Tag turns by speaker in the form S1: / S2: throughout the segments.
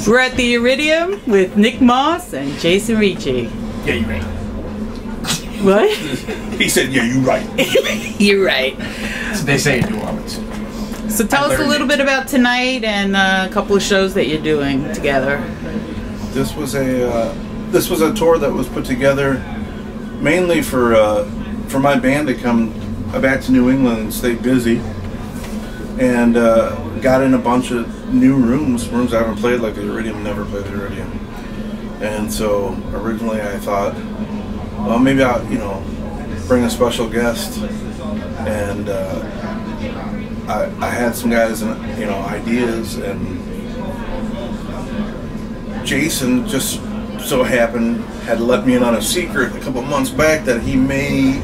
S1: We're at the Iridium with Nick Moss and Jason Ricci.
S2: Yeah, you're right.
S1: What?
S2: He said, yeah, you're right.
S1: You're right.
S2: So they say in New Orleans.
S1: So tell us a little bit about tonight and a couple of shows that you're doing together.
S3: This was a tour that was put together mainly for my band to come back to New England and stay busy, and got in a bunch of new rooms I haven't played, like the Iridium, never played the Iridium. And so originally I thought, well, maybe I'll bring a special guest, and I had some guys and ideas, and Jason just so happened had let me in on a secret a couple months back that he may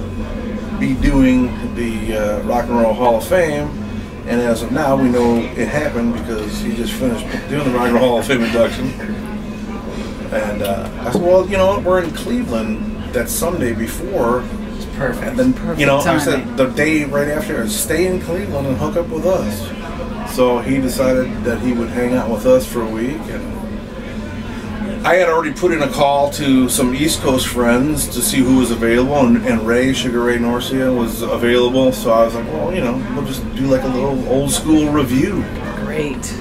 S3: be doing the Rock and Roll Hall of Fame, and as of now we know it happened because he just finished doing the Rock and Roll Hall of Fame induction. And I said, well, you know what, we're in Cleveland that Sunday before.
S2: It's perfect.
S3: And then
S1: Perfect
S3: I said the day right after, stay in Cleveland and hook up with us. So he decided that he would hang out with us for a week, and I had already put in a call to some East Coast friends to see who was available, and Sugar Ray Norcia was available, so I was like, well, we'll just do like a little old school review.
S1: Great.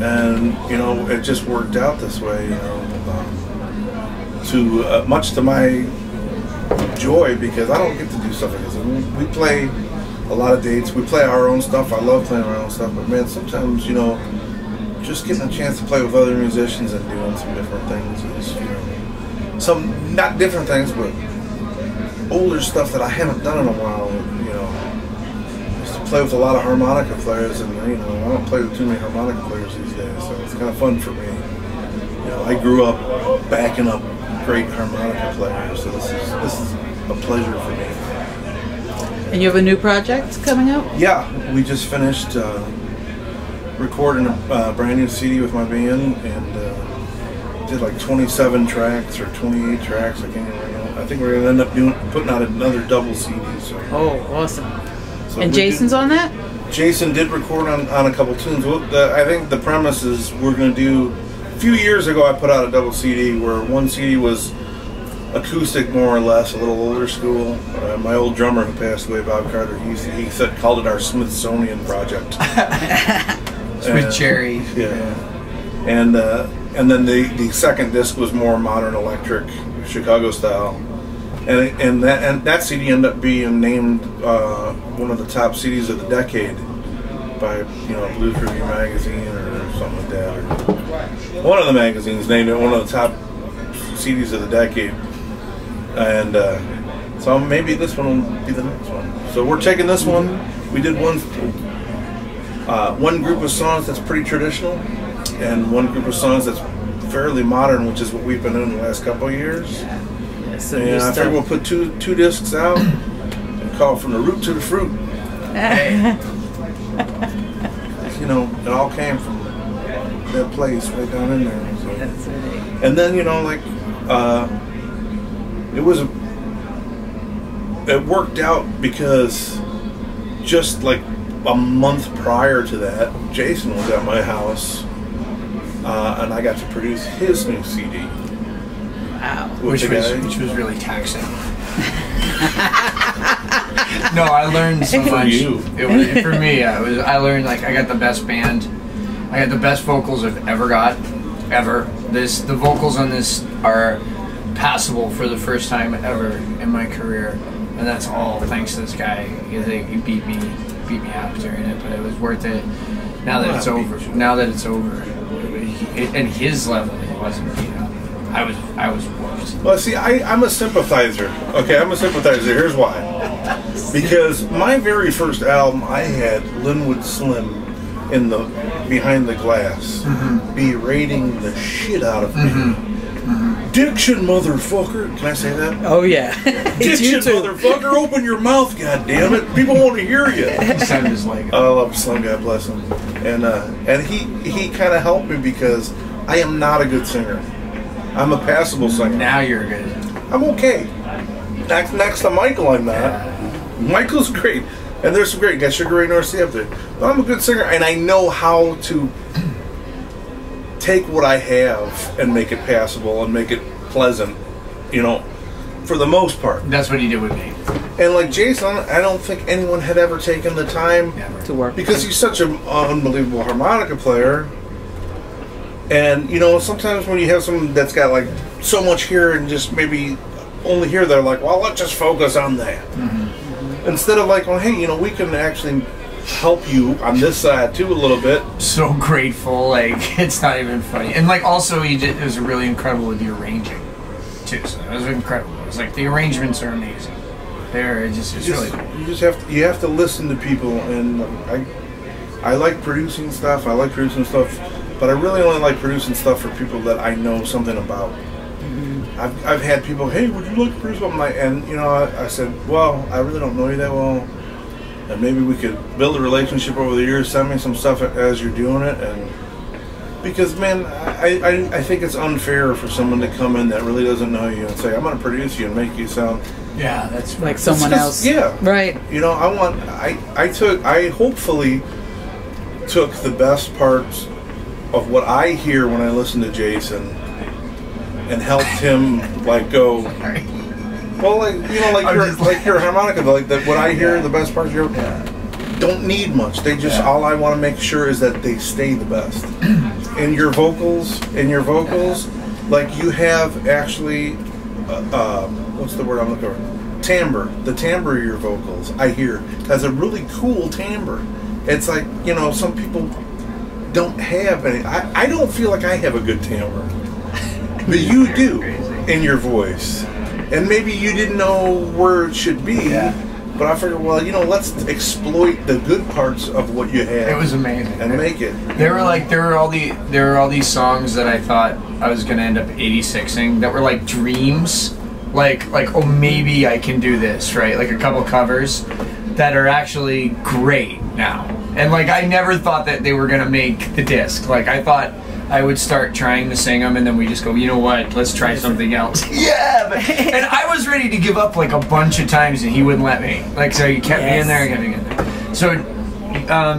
S3: And, it just worked out this way, much to my joy, because I don't get to do stuff like this. I mean, we play a lot of dates, we play our own stuff, I love playing our own stuff, but man, sometimes, just getting a chance to play with other musicians and doing some different things is, some not different things, but older stuff that I haven't done in a while. I used to play with a lot of harmonica players, and I don't play with too many harmonica players these days, so it's kind of fun for me. I grew up backing up great harmonica players, so this is a pleasure for me.
S1: And you have a new project coming out?
S3: Yeah, we just finished recording a brand new CD with my band, and did like 27 tracks or 28 tracks. I can't even remember. I think we're gonna end up putting out another double CD. So.
S1: Oh, awesome!
S3: So
S1: and Jason's on that?
S3: Jason did record on a couple tunes. Well, I think the premise is we're gonna do. A few years ago, I put out a double CD where one CD was acoustic, more or less, a little older school. My old drummer who passed away, Bob Carter, he called it our Smithsonian project.
S2: With Cherry.
S3: Yeah. And then the second disc was more modern electric, Chicago style. And that CD ended up being named one of the top CDs of the decade by Blues Review magazine or something like that. Or one of the magazines named it one of the top CDs of the decade. And so maybe this one will be the next one. So we're taking this one. We did one group of songs that's pretty traditional, and one group of songs that's fairly modern, which is what we've been doing the last couple of years.
S1: Yes,
S3: And I figured we'll put two discs out and call it From the Root to the Fruit. It all came from that place right down in there. So.
S1: That's right.
S3: And then it worked out because just like a month prior to that, Jason was at my house, and I got to produce his new CD.
S1: Wow.
S2: Which was really taxing. No, I learned so much.
S3: For you.
S2: For me, I learned, I got the best band. I got the best vocals I've ever got, ever. The vocals on this are passable for the first time ever in my career, and that's all thanks to this guy. He beat me up during it, but it was worth it. Now that it's over, and his level, he wasn't beat up. I was whooped.
S3: Well, see, I'm a sympathizer. Okay, I'm a sympathizer. Here's why. Because my very first album, I had Linwood Slim behind the glass, berating the shit out of me. Diction, motherfucker. Can I say that?
S1: Oh yeah.
S3: Diction, motherfucker. Open your mouth, goddammit. People want to hear you.
S2: He sounded just like
S3: I love Slim, God bless him. And he kind of helped me because I am not a good singer. I'm a passable singer.
S2: Now you're good.
S3: I'm okay. Next to Michael, I'm not. Michael's great. And there's some great guys, Sugar Ray Norcia up there. But I'm a good singer, and I know how to take what I have and make it passable and make it pleasant, you know, for the most part.
S2: That's what he did with me.
S3: And like Jason, I don't think anyone had ever taken the time
S1: to work
S3: because he's such an unbelievable harmonica player. And you know, sometimes when you have someone that's got like so much here and just maybe only here, they're like, well, let's just focus on that. Instead of like, well, hey, you know, we can actually help you on this side too a little bit.
S2: So grateful, like it's not even funny. And like also it was really incredible with the arranging too. So it was incredible. It was like the arrangements are amazing. It's really cool.
S3: You have to listen to people, and I like producing stuff. But I really only like producing stuff for people that I know something about. I've had people, hey, would you like to produce something? And you know, I said, well, I really don't know you that well, and maybe we could build a relationship over the years. Send me some stuff as you're doing it, and because man, I think it's unfair for someone to come in that really doesn't know you and say, I'm going to produce you and make you sound.
S2: Yeah, that's
S1: like someone else.
S3: Yeah,
S1: right.
S3: You know, I hopefully took the best parts of what I hear when I listen to Jason and helped him like go. Well, like you know, like your harmonica, like that. What I hear, the best parts don't need much. They just all I want to make sure is that they stay the best. In your vocals, like you have actually, what's the word I'm looking for? Timbre. The timbre of your vocals, I hear, has a really cool timbre. It's like, you know, some people don't have any. I don't feel like I have a good timbre, but you do in your voice, and maybe you didn't know where it should be. But I figured, well, you know, let's exploit the good parts of what you have.
S2: It was amazing
S3: and make it.
S2: There were all these songs that I thought I was gonna end up 86ing that were like dreams, like oh maybe I can do this, right? Like a couple covers that are actually great now. And like I never thought that they were gonna make the disc. Like I thought I would start trying to sing them, and then we just go, you know what? Let's try something else. And I was ready to give up like a bunch of times, and he wouldn't let me. Like so, he kept me in there, kept me in there. So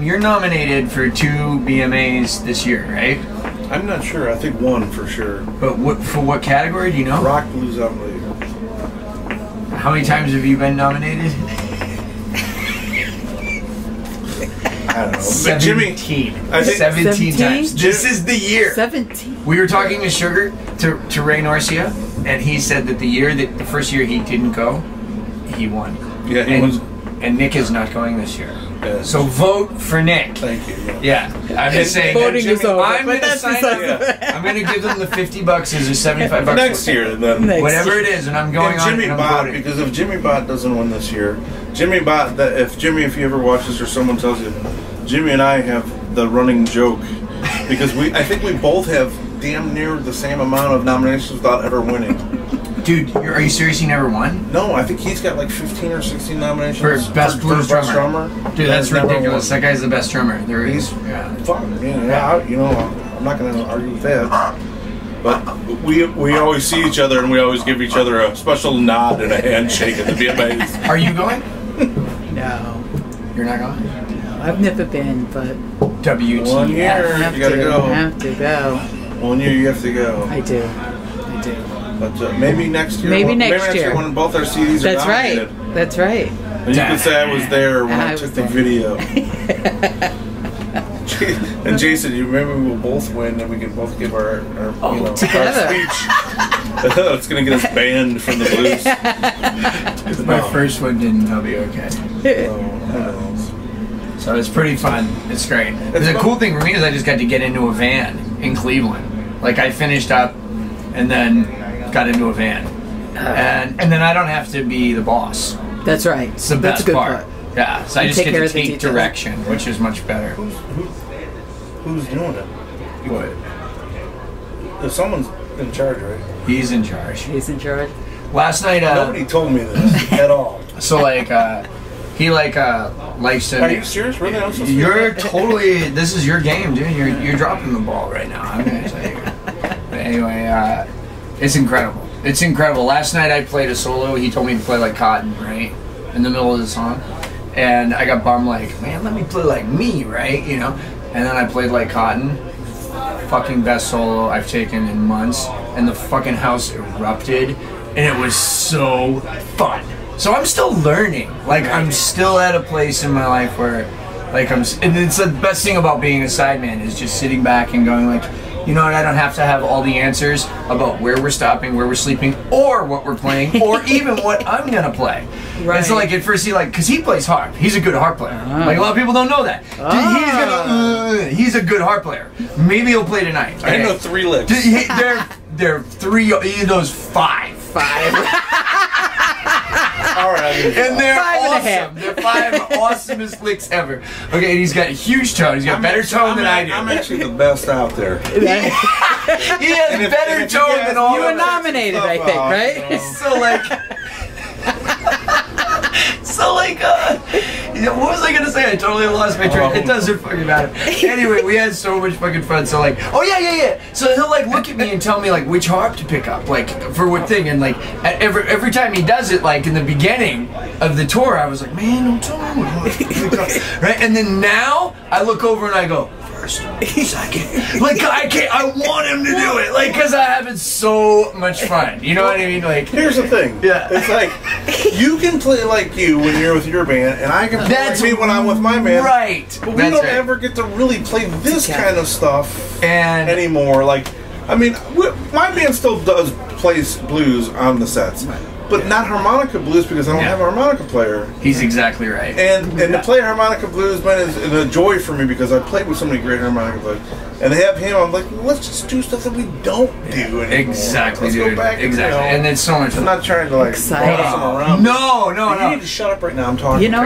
S2: you're nominated for 2 BMAs this year, right?
S3: I'm not sure. I think 1 for sure.
S2: But for what category? Do you know?
S3: Rock, blues, unbelievable.
S2: How many times have you been nominated?
S3: I don't know.
S2: 17. I think 17 times. This is the year.
S1: 17.
S2: We were talking to Sugar, to Ray Norcia, and he said that the first year he didn't go, he won.
S3: Yeah, he won.
S2: And Nick is not going this year.
S3: Yeah.
S2: So vote for Nick.
S3: Thank you.
S2: Yeah. I'm just saying.
S1: Voting is over.
S2: I'm going to sign up. I'm going to give them the $50 as a $75
S3: next year. Then
S2: whatever it is, and I'm going on.
S3: Jimmy Bott, because if Jimmy Bott doesn't win this year, Jimmy Bott. If you ever watch this or someone tells you, Jimmy and I have the running joke because I think we both have damn near the same amount of nominations without ever winning.
S2: Dude, are you serious? He never won?
S3: No, I think he's got like 15 or 16 nominations
S2: for best blues drummer. Dude, that's ridiculous. That guy's the best drummer there is.
S3: He's fun. Yeah, you know, I'm not going to argue with that. But we always see each other and we always give each other a special nod and a handshake at the BMAs.
S2: Are you going?
S1: No.
S2: You're not going?
S1: No, I've never been, but
S2: WTF.
S3: 1 year, you gotta go.
S1: I have to go.
S3: 1 year, you have to go.
S1: I do.
S3: But maybe next year.
S1: Maybe next year
S3: when both our CDs are nominated.
S1: That's right.
S3: And you can say I was there when I took the video. And Jason, you remember we'll both win and we can both give our our speech. It's gonna get us banned from the blues.
S2: If my first one didn't, I'll be okay. So it's pretty fun. It's great. The cool thing for me is I just got to get into a van in Cleveland. Like I finished up and then got into a van. And then I don't have to be the boss.
S1: That's right.
S2: It's the best part. Yeah, so I just get to take direction, which is much better.
S3: Who's doing it? What? Someone's in charge, right?
S2: He's in charge.
S1: He's in charge.
S2: Last night,
S3: nobody told me this at all.
S2: So he likes to.
S3: Are you serious? Really?
S2: You're totally. This is your game, dude. You're dropping the ball right now. I'm gonna tell you. But anyway, it's incredible. It's incredible. Last night I played a solo. He told me to play like Cotton, right, in the middle of the song, and I got bummed. Like, man, let me play like me, right? You know. And then I played like Cotton. fucking best solo I've taken in months, and the fucking house erupted, and it was so fun. So I'm still learning. Like, I'm still at a place in my life where, like, and it's the best thing about being a sideman is just sitting back and going, like, you know what, I don't have to have all the answers about where we're stopping, where we're sleeping, or what we're playing, or even what I'm gonna play. Right. And so, like, at first because he plays harp. He's a good harp player. Like, a lot of people don't know that. He's a good harp player. Maybe he'll play tonight. Okay?
S4: I know 3 licks.
S2: They're 3, he knows 5.
S3: All right,
S2: and they're
S1: 5
S2: awesome.
S1: and a half.
S2: They're 5 awesomest licks ever. Okay, and he's got a huge tone. He's got better tone than I do.
S3: I'm actually the best out there.
S2: He has better tone than all
S1: you
S2: of
S1: were
S2: us.
S1: nominated, I think, right?
S2: What was I gonna say? I totally lost my train. It doesn't fucking matter. Anyway, we had so much fucking fun. So like, oh yeah. So he'll like look at me and tell me like which harp to pick up, like for what thing, and like every time he does it, like in the beginning of the tour, I was like, man, don't tell me what harp to pick up, right? And then now I look over and I go, first, second. Like I want him to do it, like because I'm having so much fun. You know what I mean? Like,
S3: here's the thing.
S2: Yeah.
S3: It's like you can play like you when you're with your band, and I can play like me when I'm with my band.
S2: Right.
S3: But we don't ever get to really play this kind of stuff anymore. Like, I mean, my band still plays blues on the sets. But not harmonica blues because I don't have a harmonica player.
S2: He's exactly right.
S3: And to play harmonica blues, man, is a joy for me because I played with so many great harmonica players. And they have him, I'm like, well, let's just do stuff that we don't do anymore.
S2: Exactly,
S3: let's
S2: dude.
S3: Go back
S2: exactly. And it's so much fun.
S3: I'm not trying to like boss them around.
S2: No.
S3: You need to shut up right now. I'm talking.
S1: You know?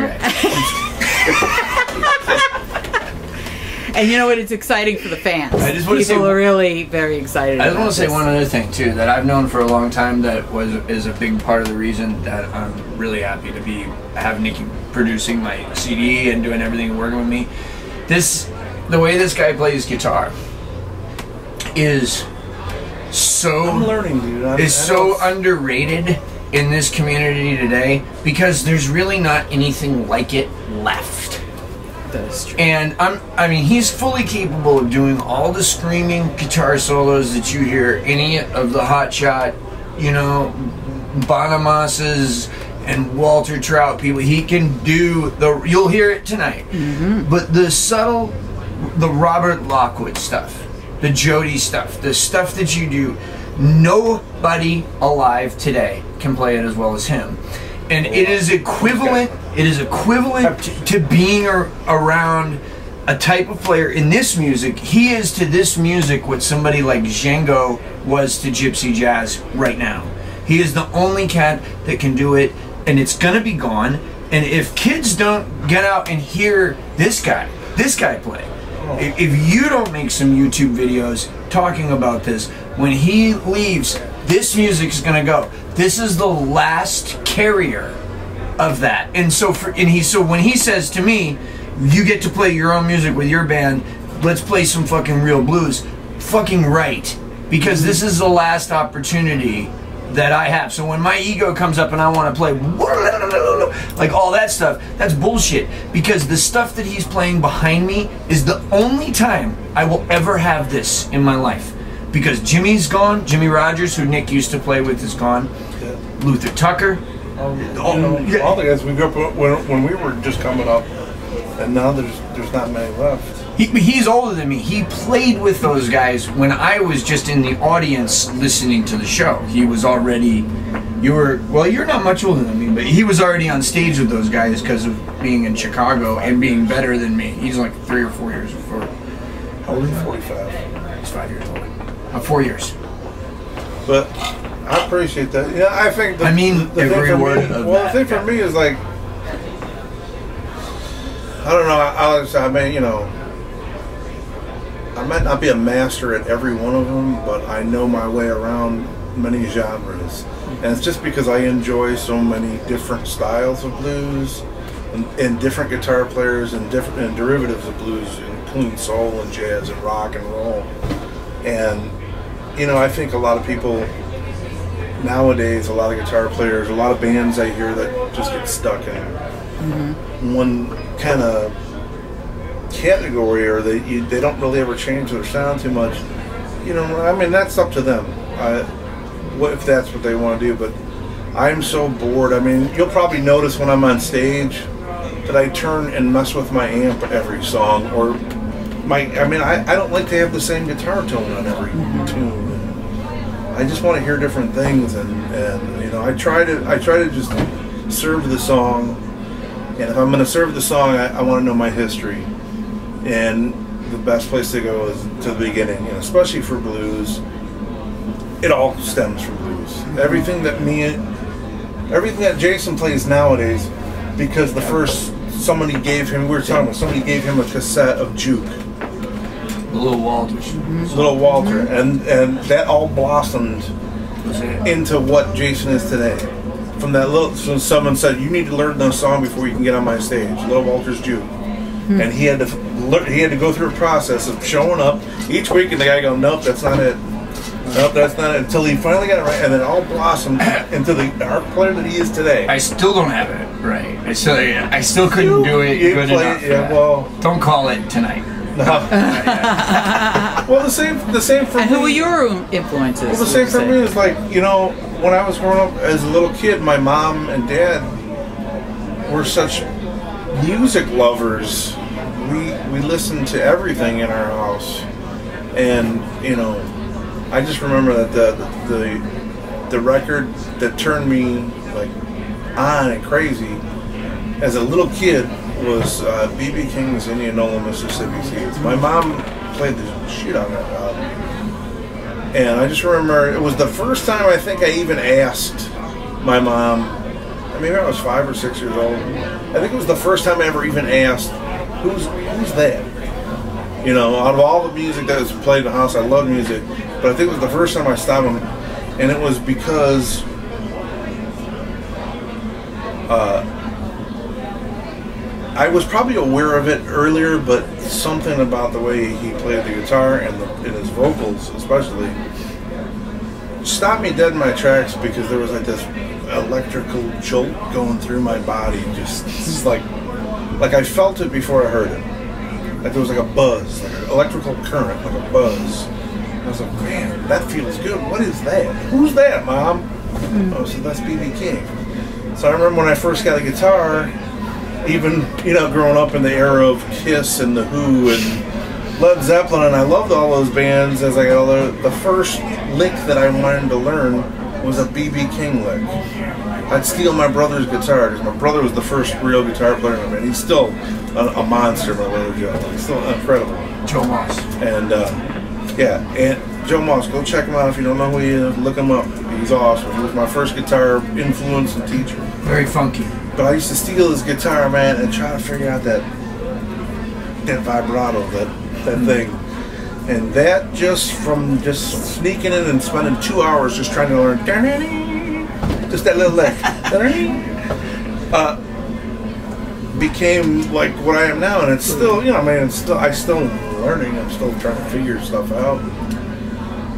S1: And you know what? It's exciting for the fans. People are really very excited.
S2: I just want to say one other thing too that I've known for a long time that is a big part of the reason that I'm really happy to have Nikki producing my CD and doing everything and working with me. The way this guy plays guitar is so
S3: I'm learning, dude.
S2: so underrated in this community today because there's really not anything like it left.
S1: That is true.
S2: And I mean, he's fully capable of doing all the screaming guitar solos that you hear any of the hotshot, Bonamasses and Walter Trout people. He can do you'll hear it tonight. Mm-hmm. But the subtle, the Robert Lockwood stuff, the Jody stuff, the stuff that you do, nobody alive today can play it as well as him. And it is equivalent. It is equivalent to being around a type of player in this music. He is to this music what somebody like Django was to gypsy jazz right now. He is the only cat that can do it, and it's gonna be gone. And if kids don't get out and hear this guy play, if you don't make some YouTube videos talking about this, when he leaves, this music is gonna go. This is the last carrier of that. And so when he says to me, you get to play your own music with your band, let's play some fucking real blues, fucking right. Because this is the last opportunity that I have. So when my ego comes up and I want to play like all that stuff, that's bullshit. Because the stuff that he's playing behind me is the only time I will ever have this in my life. Because Jimmy's gone, Jimmy Rogers, who Nick used to play with, is gone. Yeah. Luther Tucker.
S3: All the guys we grew up when we were just coming up, and now there's not many left.
S2: He's older than me. He played with those guys when I was just in the audience listening to the show. He was already, you're not much older than me, but he was already on stage with those guys because of being in Chicago and being better than me. He's like 3 or 4 years before.
S3: How old are you? 45.
S2: He's 5 years older. 4 years.
S3: But I appreciate that. Yeah, I think.
S2: Every word of that.
S3: Well, the thing for me is like, I don't know, Alex. I mean, I might not be a master at every one of them, but I know my way around many genres, and it's just because I enjoy so many different styles of blues, and different guitar players, and different derivatives of blues, including soul and jazz and rock and roll, and. I think a lot of people nowadays, a lot of guitar players, a lot of bands I hear that just get stuck in one kind of category, or they don't really ever change their sound too much. You know, I mean, that's up to them. What if that's what they want to do? But I'm so bored. I mean, you'll probably notice when I'm on stage that I turn and mess with my amp every song, or I don't like to have the same guitar tone on every tune. I just want to hear different things, and you know, I try to just serve the song. And if I'm going to serve the song, I want to know my history. And the best place to go is to the beginning, and especially for blues. It all stems from blues. Everything that Jason plays nowadays, because somebody gave him a cassette of Juke.
S2: Little Walters.
S3: Little Walter, and that all blossomed into what Jason is today. From someone said, you need to learn the song before you can get on my stage. Little Walter's Juke. And he had to go through a process of showing up each week, and the guy go, nope, that's not it. Nope, that's not it. Until he finally got it right, and then it all blossomed into the harp player that he is today.
S2: I still don't have it right. I still couldn't do it good enough.
S3: Yeah, well,
S2: don't call it tonight.
S3: No. Well, the same for me.
S1: And who were your influences?
S3: Well, the same for me is like, you know, when I was growing up as a little kid, my mom and dad were such music lovers. We listened to everything in our house, and you know, I just remember that the record that turned me like on and crazy as a little kid was B.B. King's Indianola, Mississippi Seeds. My mom played the shit on that album, and I just remember it was the first time I think I even asked my mom. Maybe I was 5 or 6 years old. I think it was the first time I ever even asked, who's that? You know, out of all the music that was played in the house, I love music, but I think it was the first time I stopped him, and it was because I was probably aware of it earlier, but something about the way he played the guitar and his vocals especially stopped me dead in my tracks, because there was like this electrical jolt going through my body, just like I felt it before I heard it. Like there was like a buzz, like an electrical current, like a buzz. I was like, man, that feels good. What is that? Who's that, Mom? Oh, so that's B.B. King. So I remember when I first got a guitar, even, you know, growing up in the era of Kiss and The Who and Led Zeppelin, and I loved all those bands as I got older, the first lick that I wanted to learn was a B.B. King lick. I'd steal my brother's guitar, because my brother was the first real guitar player in the band. He's still a monster, my brother Joe. He's still incredible.
S2: Joe Moss.
S3: And, yeah, and Joe Moss, go check him out if you don't know who he is. Look him up. He's awesome. He was my first guitar influence and teacher.
S2: Very funky.
S3: But I used to steal his guitar, man, and try to figure out that vibrato, that thing. And that just sneaking in and spending 2 hours just trying to learn, just that little lick, became like what I am now. And it's still, you know, I mean, I'm still learning. I'm still trying to figure stuff out.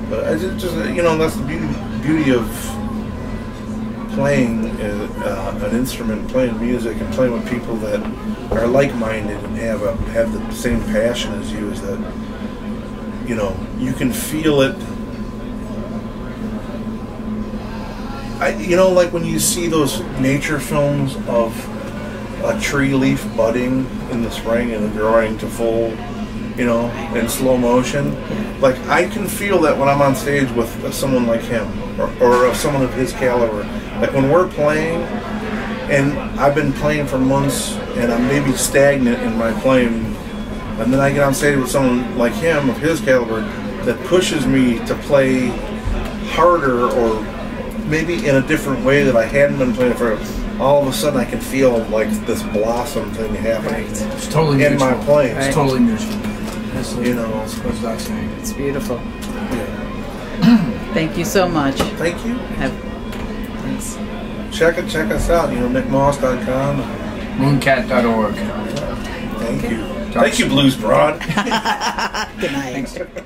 S3: But I just you know, that's the beauty of playing an instrument, playing music, and playing with people that are like-minded and have the same passion as you, is that, you know, you can feel it. You know, like when you see those nature films of a tree leaf budding in the spring and growing to full, you know, in slow motion. Like, I can feel that when I'm on stage with someone like him, or someone of his caliber. Like when we're playing, and I've been playing for months, and I'm maybe stagnant in my playing, and then I get on stage with someone like him, of his caliber, that pushes me to play harder, or maybe in a different way that I hadn't been playing for. All of a sudden I can feel like this blossom thing happening.
S2: It's totally
S3: in my playing.
S2: It's totally mutual.
S3: You know,
S1: it's beautiful.
S3: Yeah.
S1: Thank you so much.
S3: Thank you.
S1: Thanks.
S3: Check us out. You know, nickmoss.com.
S2: Mooncat.org.
S3: Thank you. Thank you, BluesBroad.
S1: Good night.
S2: Thanks.